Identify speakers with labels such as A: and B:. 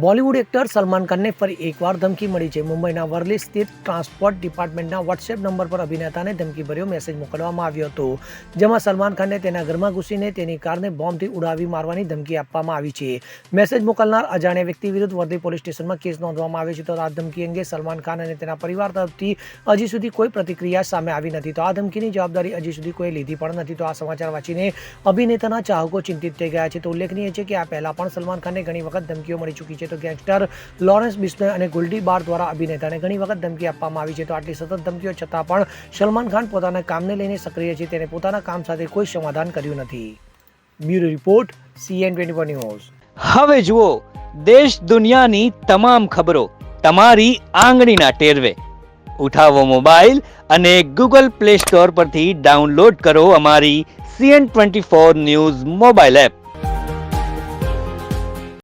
A: Bollywood actor Salman ખાનને ફરી એકવાર ધમકી મળી છે. મુંબઈના વર્લી સ્થિત ટ્રાન્સપોર્ટ ડિપાર્ટમેન્ટના વોટ્સએપ નંબર પર અભિનેતાને ધમકીભર્યો મેસેજ મોકલવામાં આવ્યો હતો, જેમાં સલમાન ખાનને તેના ઘરમાં ઘૂસીને તેની કારને બોમ્બથી ઉડાવી મારવાની ધમકી આપવામાં આવી છે. મેસેજ મોકલનાર અજાણ્યા વ્યક્તિ વિરુદ્ધ વર્લી પોલીસ સ્ટેશનમાં કેસ નોંધવામાં આવ્યો છે. તો આ ધમકી અંગે સલમાન ખાન અને તેના પરિવાર તરફથી હજી સુધી કોઈ પ્રતિક્રિયા સામે આવી નથી. તો આ ધમકીની જવાબદારી હજી સુધી કોઈ લીધી પણ નથી. તો આ સમાચાર વાંચીને અભિનેતાના ચાહકો ચિંતિત થઈ ગયા છે. તો ઉલ્લેખનીય છે કે આ પહેલા પણ સલમાન ખાનને ઘણી વખત ધમકીઓ મળી ચૂકી છે. તો ગેંગસ્ટર લોરેન્સ બિશ્નોઈ અને ગોલ્ડી બાર દ્વારા અભિનેતાને ઘણી વખત ધમકી આપવામાં આવી છે. તો આટલી સતત ધમકીઓ છતાં પણ સલમાન ખાન પોતાના કામને લઈને સક્રિય છે. તેને પોતાના કામ સાથે કોઈ સમાધાન કર્યું નથી. Bureau report, CN24 news.
B: હવે જુઓ દેશ દુનિયાની તમામ ખબરો તમારી આંગળીના ટેરવે. ઉઠાવો મોબાઈલ અને Google Play Store પરથી ડાઉનલોડ કરો અમારી CN24 ન્યૂઝ મોબાઈલ એપ.